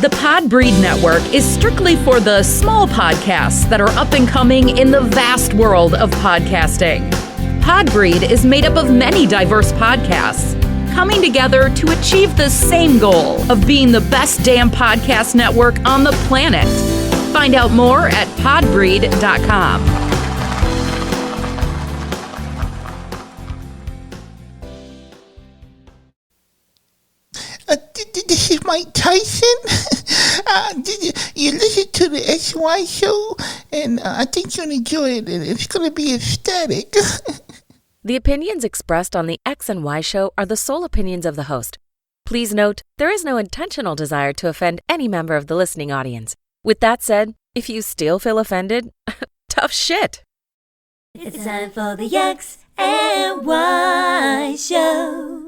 The Podbreed Network is strictly for the small podcasts that are up and coming in the vast world of podcasting. Podbreed is made up of many diverse podcasts coming together to achieve the same goal of being the best damn podcast network on the planet. Find out more at podbreed.com. This is Mike Tyson. You listen to the XY show, and I think you'll enjoy it, and it's going to be ecstatic. The opinions expressed on the X and Y show are the sole opinions of the host. Please note, there is no intentional desire to offend any member of the listening audience. With that said, if you still feel offended, tough shit. It's time for the X and Y show.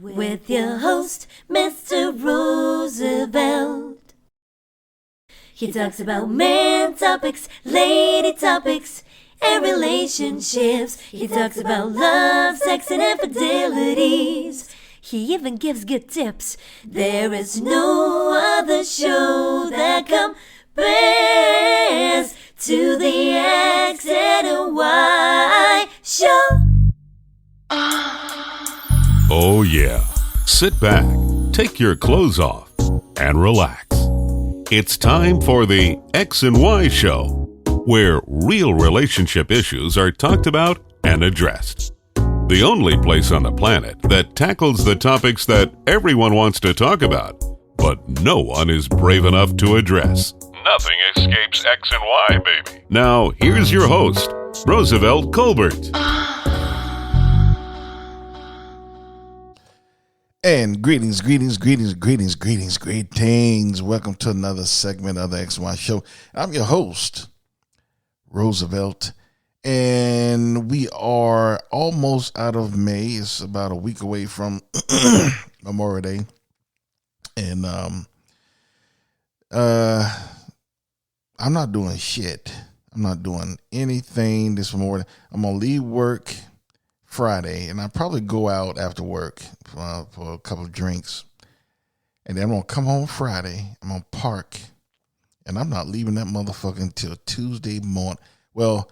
With your host, Mr. Roosevelt. He talks about man topics, lady topics, and relationships. He talks about love, sex, and infidelities. He even gives good tips. There is no other show that compares to the X and Y show. Oh yeah, sit back, take your clothes off, and relax. It's time for the X and Y show, where real relationship issues are talked about and addressed. The only place on the planet that tackles the topics that everyone wants to talk about, but no one is brave enough to address. Nothing escapes X and Y, baby. Now, here's your host, Roosevelt Colbert. And greetings. Welcome to another segment of the XY Show. I'm your host, Roosevelt, and we are almost out of May. It's about a week away from Memorial Day. And I'm not doing shit. I'm not doing anything this Memorial Day. I'm going to leave work Friday, and I'll probably go out after work for a couple of drinks, and then I'm gonna come home Friday. I'm gonna park, and I'm not leaving that motherfucker until Tuesday morning. Well,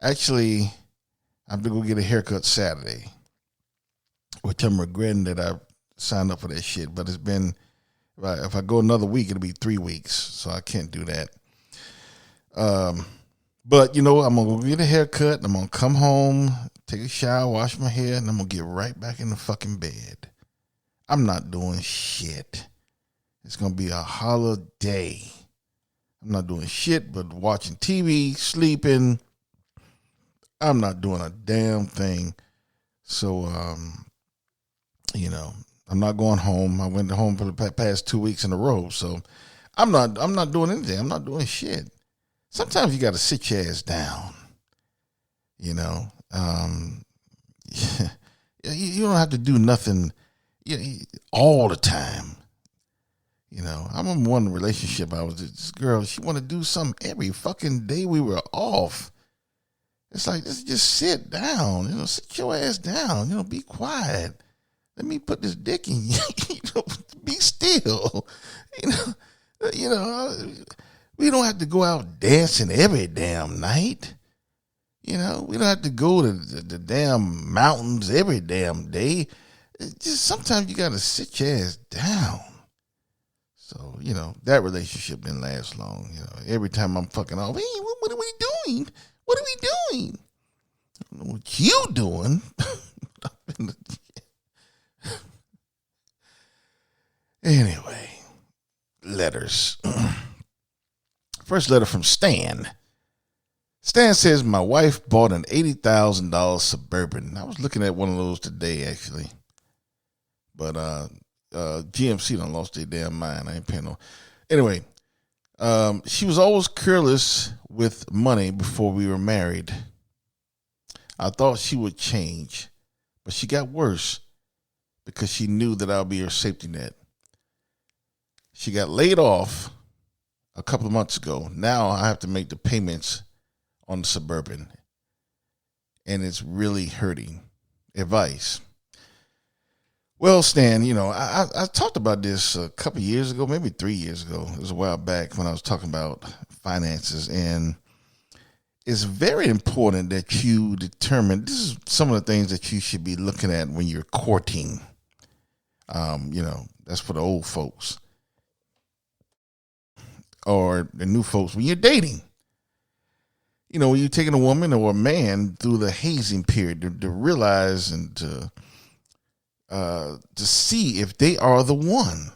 actually, I have to go get a haircut Saturday, which I'm regretting that I signed up for that shit. But it's been, if I go another week, it'll be 3 weeks, so I can't do that. But you know, I'm gonna go get a haircut. I'm gonna come home, take a shower, wash my hair, and I'm going to get right back in the fucking bed. I'm not doing shit. It's going to be a holiday. I'm not doing shit but watching TV, sleeping. I'm not doing a damn thing. So, you know, I'm not going home. I went home for the past 2 weeks in a row. So I'm not doing anything. I'm not doing shit. Sometimes you got to sit your ass down, you know. You don't have to do nothing all the time. You know, I'm in one relationship. I was this girl. She wanted to do something every fucking day we were off. It's like, just sit down. You know, sit your ass down. You know, be quiet. Let me put this dick in you. You know, be still. You know, we don't have to go out dancing every damn night. You know, we don't have to go to the damn mountains every damn day. It's just sometimes you got to sit your ass down. So, you know, that relationship didn't last long. You know, every time I'm fucking off, hey, what are we doing? What are we doing? I don't know what you doing. Anyway, letters. First letter from Stan. Stan says, my wife bought an $80,000 Suburban. I was looking at one of those today, actually. But GMC done lost their damn mind. I ain't paying no. Anyway, she was always careless with money before we were married. I thought she would change, but she got worse because she knew that I'll be her safety net. She got laid off a couple of months ago. Now I have to make the payments on the Suburban, and it's really hurting. Advice. Well, Stan, I talked about this a couple years ago, maybe 3 years ago. It was a while back when I was talking about finances, and it's very important that you determine, this is some of the things that you should be looking at when you're courting. That's for the old folks or the new folks when you're dating. When you're taking a woman or a man through the hazing period to realize and to see if they are the one.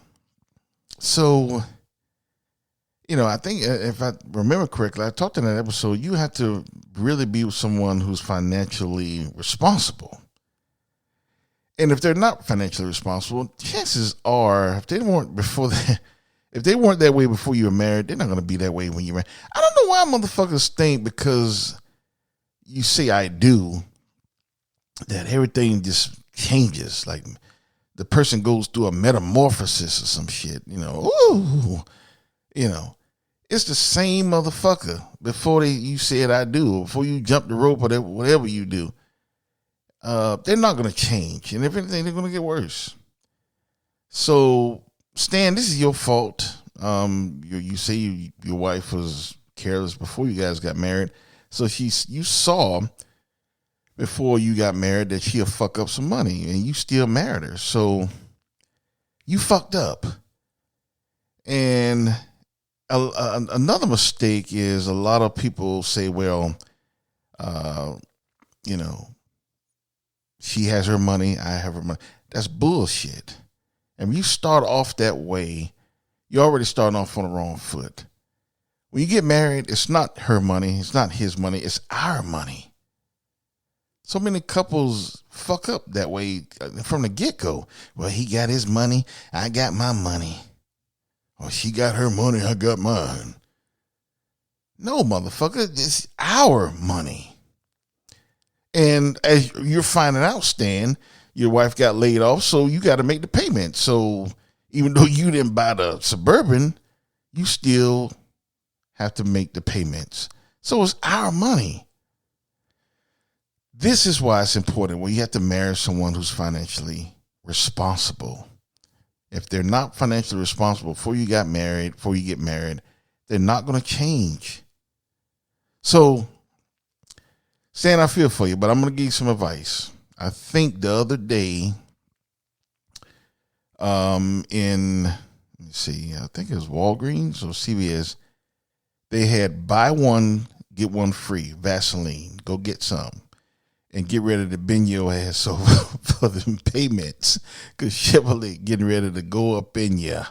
So, I think if I remember correctly, I talked in that episode, you have to really be with someone who's financially responsible. And if they're not financially responsible, chances are, if they weren't that way before you were married, they're not going to be that way when you're married. I don't know why motherfuckers think because you say I do, that everything just changes. Like the person goes through a metamorphosis or some shit, it's the same motherfucker before you said I do, or before you jump the rope or whatever you do. They're not going to change. And if anything, they're going to get worse. So, Stan, this is your fault. You say your wife was careless before you guys got married. So you saw before you got married that she'll fuck up some money, and you still married her. So you fucked up. And another mistake is a lot of people say, well, she has her money, I have her money. That's bullshit. And when you start off that way, you're already starting off on the wrong foot. When you get married, it's not her money, it's not his money, it's our money. So many couples fuck up that way from the get-go. Well, he got his money, I got my money. Or she got her money, I got mine. No, motherfucker, it's our money. And as you're finding out, Stan, your wife got laid off, so you got to make the payment. So even though you didn't buy the Suburban, you still have to make the payments. So it's our money. This is why it's important when you have to marry someone who's financially responsible. If they're not financially responsible before you get married, they're not going to change. So, Stan, I feel for you, but I'm going to give you some advice. I think the other day, I think it was Walgreens or CVS, they had buy one, get one free, Vaseline. Go get some. And get ready to bend your ass over for the payments. Because Chevrolet getting ready to go up in ya.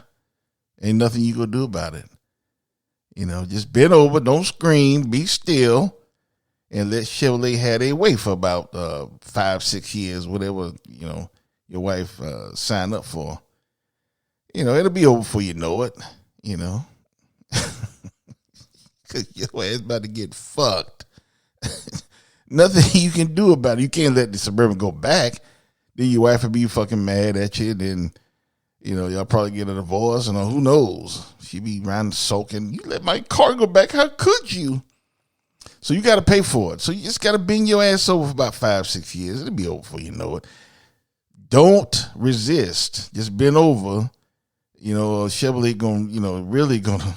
Ain't nothing you gonna do about it. Just bend over, don't scream, be still, and let Chevrolet have their way for about 5-6 years, whatever, your wife signed up for. It'll be over before you know it, Because your ass about to get fucked. Nothing you can do about it. You can't let the Suburban go back. Then your wife will be fucking mad at you. Then, y'all probably get a divorce. And who knows? She be around sulking. You let my car go back. How could you? So you got to pay for it. So you just got to bend your ass over for about 5-6 years. It'll be over before you know it. Don't resist. Just bend over. Chevrolet really gonna.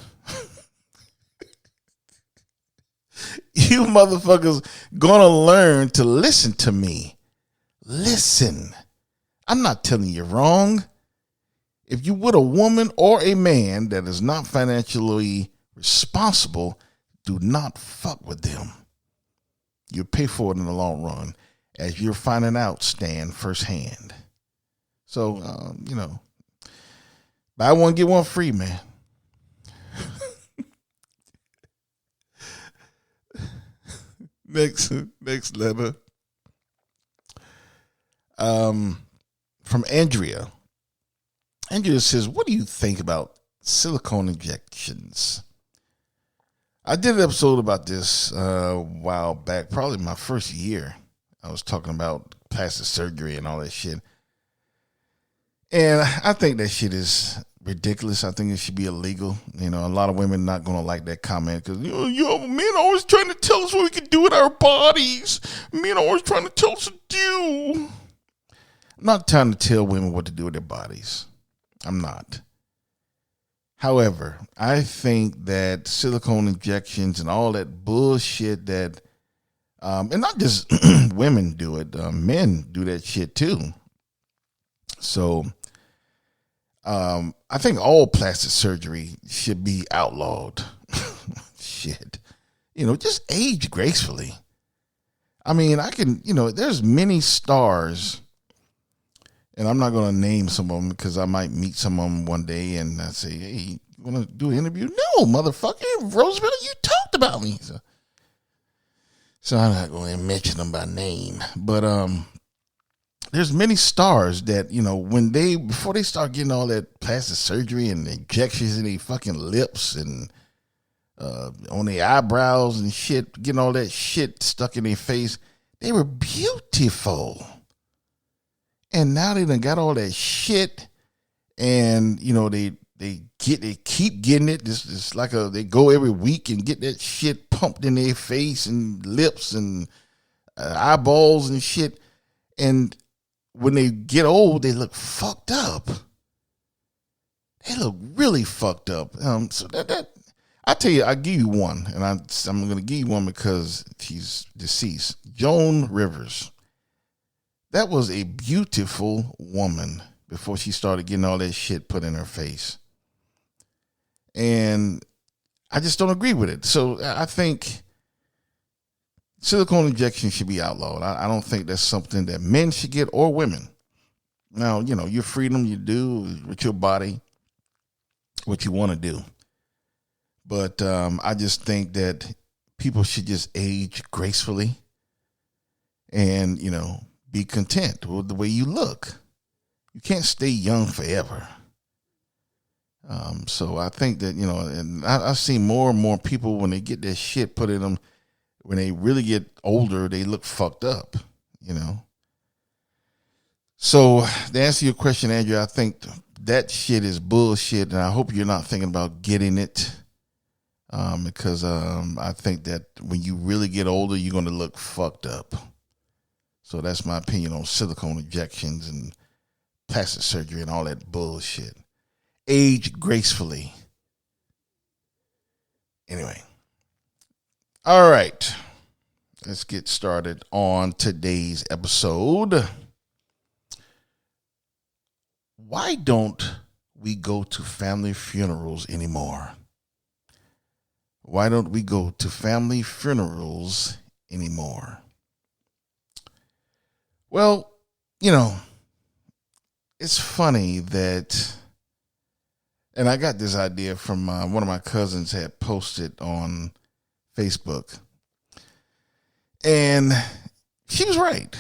You motherfuckers gonna learn to listen to me. Listen. I'm not telling you wrong. If you're with a woman or a man that is not financially responsible, do not fuck with them. You'll pay for it in the long run, as you're finding out, Stan, firsthand. So, buy one, get one free, man. Next letter. From Andrea. Andrea says, what do you think about silicone injections? I did an episode about this a while back, probably my first year. I was talking about plastic surgery and all that shit. And I think that shit is ridiculous. I think it should be illegal. A lot of women not going to like that comment because, men always trying to tell us what we can do with our bodies. Men always trying to tell us to do. I'm I'm not trying to tell women what to do with their bodies. I'm not. However, I think that silicone injections and all that bullshit that, and not just women do it, men do that shit too. So, I think all plastic surgery should be outlawed. Shit. Just age gracefully. I mean, there's many stars, and I'm not going to name some of them because I might meet some of them one day and I say, hey, you want to do an interview? No, motherfucker. Roosevelt, you talked about me. So I'm not going to mention them by name. But there's many stars that, before they start getting all that plastic surgery and injections in their fucking lips and on their eyebrows and shit, getting all that shit stuck in their face, they were beautiful. And now they done got all that shit, and they keep getting it. It's like they go every week and get that shit pumped in their face and lips and eyeballs and shit. And when they get old, they look fucked up. They look really fucked up. So that I tell you, I give you one, and I'm going to give you one because she's deceased. Joan Rivers. That was a beautiful woman before she started getting all that shit put in her face. And I just don't agree with it. So I think silicone injection should be outlawed. I don't think that's something that men should get or women. Now, your freedom, you do with your body what you want to do. But I just think that people should just age gracefully and, be content with the way you look. You can't stay young forever. So I think that, and I've seen more and more people when they get that shit put in them, when they really get older, they look fucked up, So to answer your question, Andrew, I think that shit is bullshit. And I hope you're not thinking about getting it. Because I think that when you really get older, you're going to look fucked up. So that's my opinion on silicone injections and plastic surgery and all that bullshit. Age gracefully. Anyway. All right. Let's get started on today's episode. Why don't we go to family funerals anymore? Why don't we go to family funerals anymore? Well, it's funny that, and I got this idea from one of my cousins had posted on Facebook. And she was right.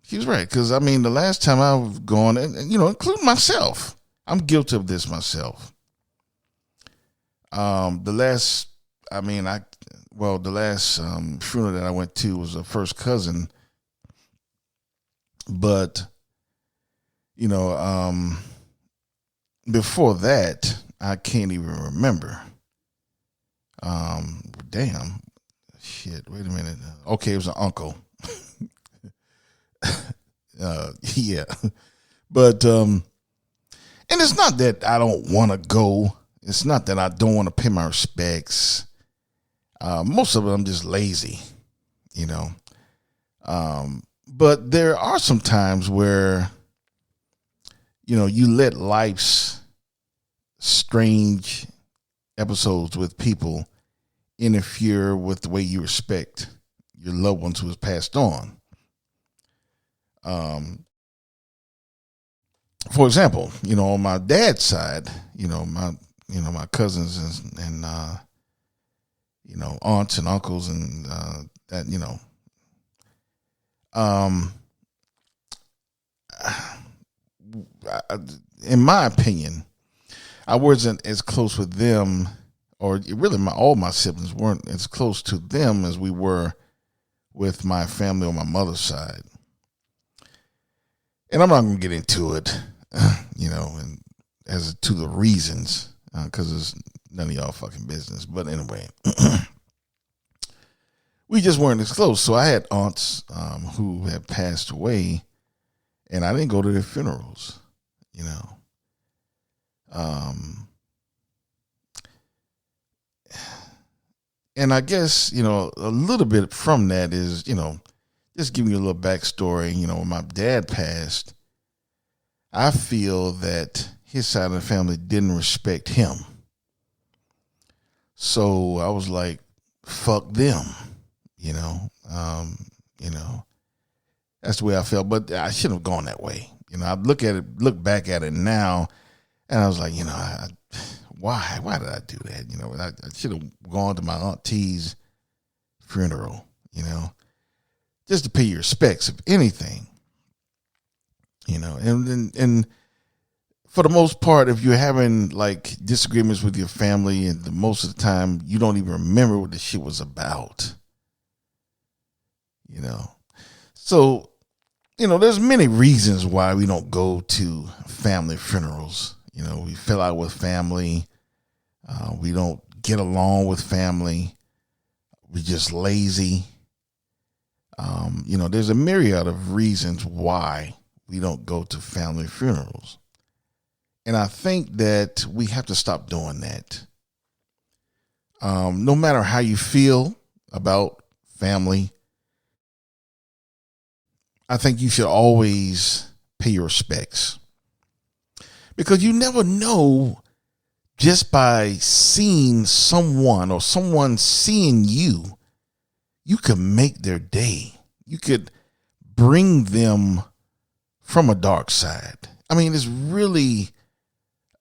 She was right. Because, the last time I've gone, and including myself, I'm guilty of this myself. The last funeral that I went to was a first cousin, but before that, I can't even remember. Damn, shit. Wait a minute. Okay, it was an uncle. Yeah, but and it's not that I don't want to go. It's not that I don't want to pay my respects. Most of it, I'm just lazy, but there are some times where, you let life's strange episodes with people interfere with the way you respect your loved ones who has passed on. For example, on my dad's side, my cousins and aunts and uncles and that, in my opinion, I wasn't as close with them, or really all my siblings weren't as close to them as we were with my family on my mother's side. And I'm not going to get into it, and as to the reasons, because it's none of y'all fucking business. But anyway, we just weren't as close. So I had aunts who had passed away, And I didn't go to their funerals, you know. And I guess, you know, a little bit from that is, you know, just giving you a little backstory. You know, when my dad passed, I feel that his side of the family didn't respect him. So I was like, fuck them, you know. That's the way I felt, but I shouldn't have gone that way. You know, I look back at it now, and I was like, you know, why did I do that? You know, I should have gone to my auntie's funeral, you know, just to pay your respects, if anything, you know, and for the most part, if you're having like disagreements with your family, and most of the time you don't even remember what the shit was about, you know, so, you know, there's many reasons why we don't go to family funerals. You know, we fell out with family. We don't get along with family. We're just lazy. You know, there's a myriad of reasons why we don't go to family funerals. And I think that we have to stop doing that. No matter how you feel about family, I think you should always pay your respects, because you never know, just by seeing someone or someone seeing you, you could make their day. You could bring them from a dark side. I mean, it's really,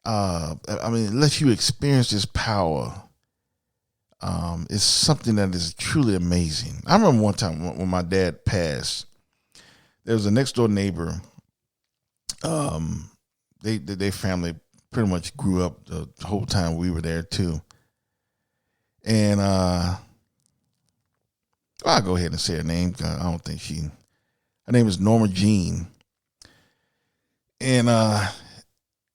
unless you experience this power, it's something that is truly amazing. I remember one time when my dad passed, there was a next door neighbor. Their family pretty much grew up the whole time we were there too. And I'll go ahead and say her name. I don't think her name is Norma Jean. And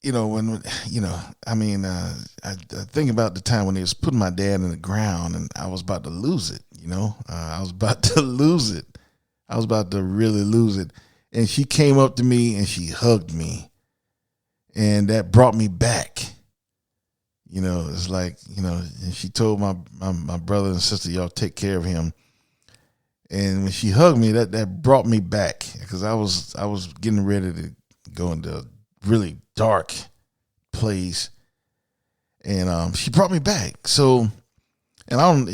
you know, when, you know, I mean, I think about the time when they was putting my dad in the ground, and I was about to lose it. You know, I was about to lose it. I was about to really lose it. And she came up to me and she hugged me. And that brought me back. You know, it's like, you know, and she told my brother and sister, y'all take care of him. And when she hugged me, that brought me back, because I was getting ready to go into a really dark place. And she brought me back. So, and I don't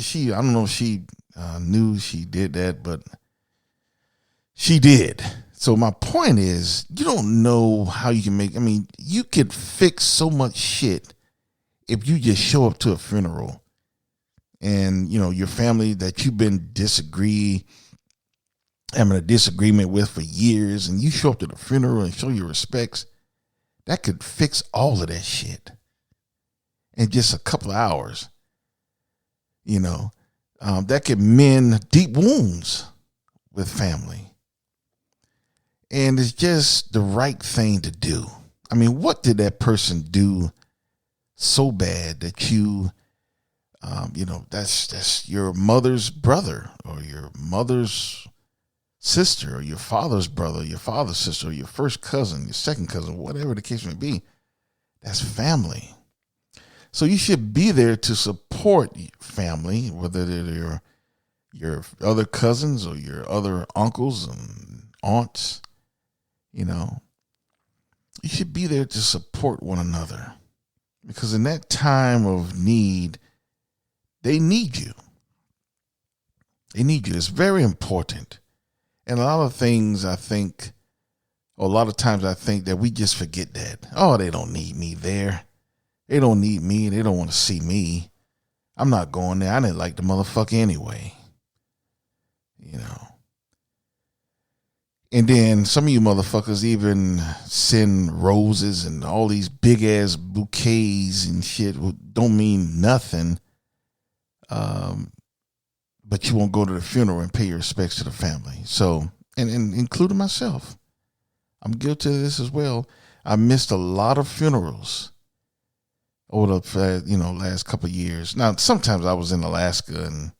know if she knew she did that, but she did. So my point is, you don't know how you can make, I mean, you could fix so much shit if you just show up to a funeral, and, you know, your family that you've been having a disagreement with for years, and you show up to the funeral and show your respects, that could fix all of that shit in just a couple of hours. You know, that could mend deep wounds with family. And it's just the right thing to do. I mean, what did that person do so bad that you, you know, that's your mother's brother, or your mother's sister, or your father's brother, your father's sister, or your first cousin, your second cousin, whatever the case may be. That's family. So you should be there to support family, whether they're your other cousins or your other uncles and aunts. You know, you should be there to support one another, because in that time of need, they need you. They need you. It's very important. And a lot of things, I think, or a lot of times I think that we just forget that. Oh, they don't need me there. They don't need me. They don't want to see me. I'm not going there. I didn't like the motherfucker anyway. You know. And then some of you motherfuckers even send roses and all these big ass bouquets and shit don't mean nothing. But you won't go to the funeral and pay your respects to the family. So, and including myself, I'm guilty of this as well. I missed a lot of funerals over the last couple of years. Now, sometimes I was in Alaska and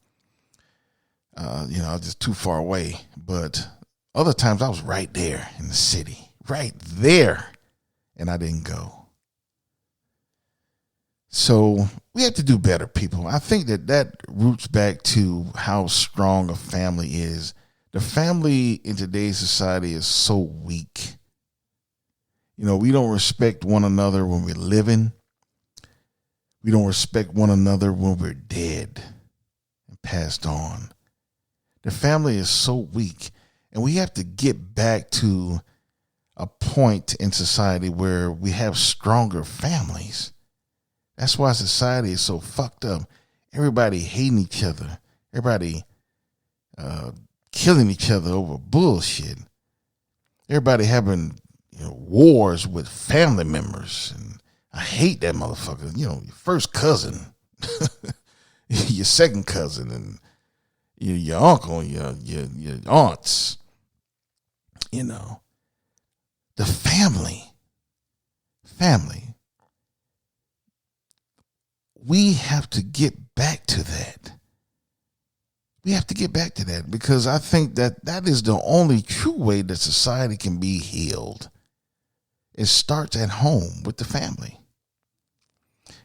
I was just too far away, but other times I was right there in the city. right there, and I didn't go. So we have to do better, people. I think that roots back to how strong a family is. The family in today's society is so weak. We don't respect one another when we're living. We don't respect one another when we're dead and passed on. The family is so weak, and we have to get back to a point in society where we have stronger families. That's why society is so fucked up. Everybody hating each other. Everybody killing each other over bullshit. Everybody having wars with family members. And I hate that motherfucker. Your first cousin, your second cousin, and your uncle, your aunts. The family. We have to get back to that. We have to get back to that because I think that is the only true way that society can be healed. It starts at home with the family.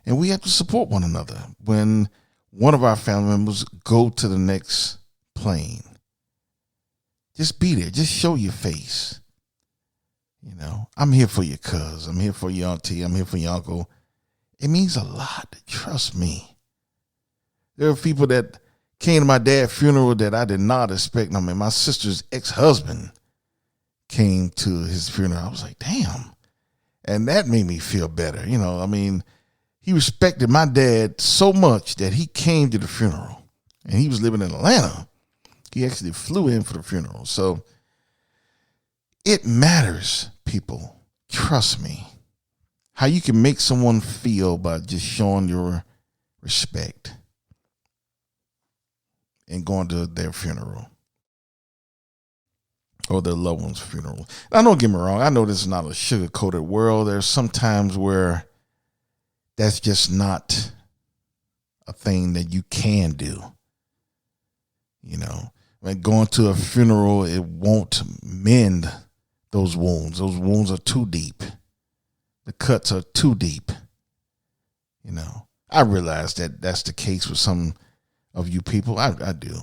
And we have to support one another when one of our family members go to the next plane. Just be there. Just show your face. I'm here for your cuz. I'm here for your auntie. I'm here for your uncle. It means a lot. Trust me. There are people that came to my dad's funeral that I did not expect. My sister's ex-husband came to his funeral. I was like, damn. And that made me feel better. He respected my dad so much that he came to the funeral. And he was living in Atlanta. He actually flew in for the funeral. So it matters, people. Trust me. How you can make someone feel by just showing your respect and going to their funeral or their loved one's funeral. Now, don't get me wrong. I know this is not a sugar-coated world. There's some times where that's just not a thing that you can do. Going to a funeral, it won't mend those wounds. Those wounds are too deep. The cuts are too deep. I realize that that's the case with some of you people. I do.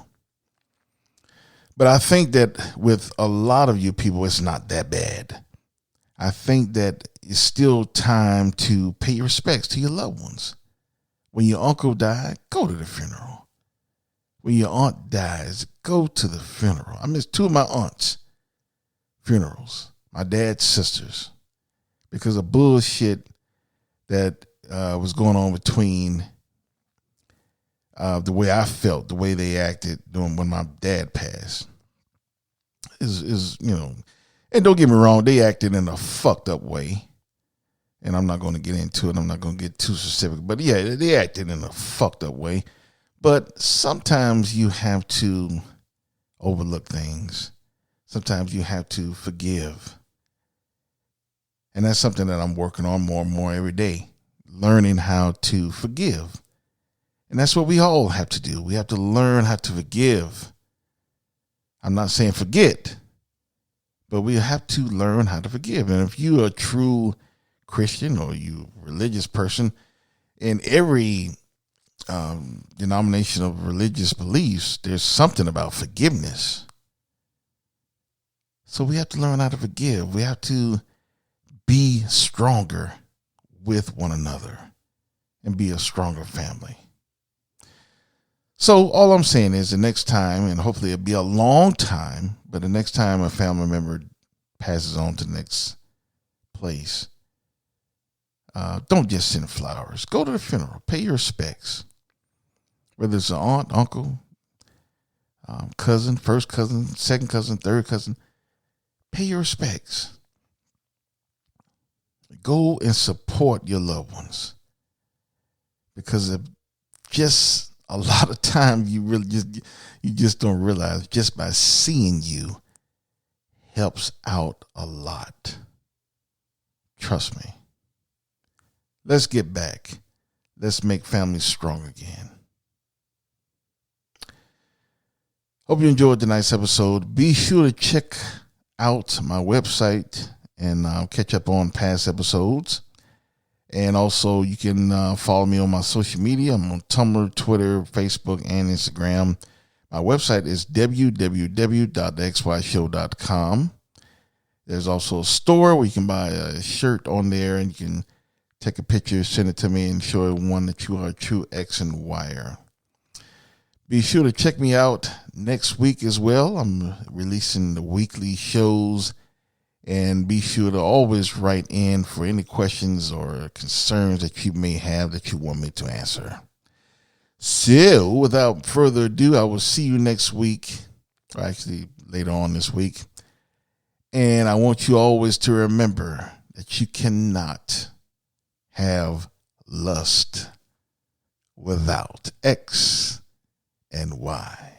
But I think that with a lot of you people, it's not that bad. I think that it's still time to pay your respects to your loved ones. When your uncle died, go to the funeral. When your aunt dies, go to the funeral. I missed two of my aunts' funerals, my dad's sisters, because of bullshit that was going on between the way I felt, the way they acted when my dad passed. And don't get me wrong, they acted in a fucked up way. And I'm not going to get into it. I'm not going to get too specific. But yeah, they acted in a fucked up way. But sometimes you have to overlook things. Sometimes you have to forgive. And that's something that I'm working on more and more every day, learning how to forgive. And that's what we all have to do. We have to learn how to forgive. I'm not saying forget, but we have to learn how to forgive. And if you're a true Christian or you religious person, in every denomination of religious beliefs, there's something about forgiveness. So we have to learn how to forgive. We have to be stronger with one another and be a stronger family. So all I'm saying is the next time, and hopefully it'll be a long time, but the next time a family member passes on to the next place, don't just send flowers. Go to the funeral. Pay your respects. Whether it's an aunt, uncle, cousin, first cousin, second cousin, third cousin, pay your respects. Go and support your loved ones. Because just a lot of times you just don't realize just by seeing you helps out a lot. Trust me. Let's get back. Let's make families strong again. Hope you enjoyed tonight's episode. Be sure to check out my website and catch up on past episodes. And also, you can follow me on my social media. I'm on Tumblr, Twitter, Facebook, and Instagram. My website is www.thexyshow.com. There's also a store where you can buy a shirt on there, and you can take a picture, send it to me, and show everyone that you are a true X and Y-er. Be sure to check me out next week as well. I'm releasing the weekly shows. And be sure to always write in for any questions or concerns that you may have that you want me to answer. So, without further ado, I will see you next week, or actually later on this week. And I want you always to remember that you cannot have lust without X and Y.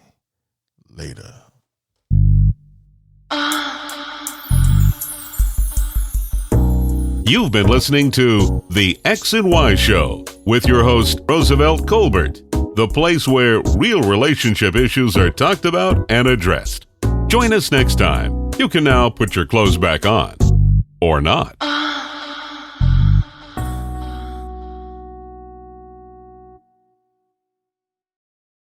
Later. You've been listening to The X and Y Show with your host, Roosevelt Colbert, the place where real relationship issues are talked about and addressed. Join us next time. You can now put your clothes back on. Or not.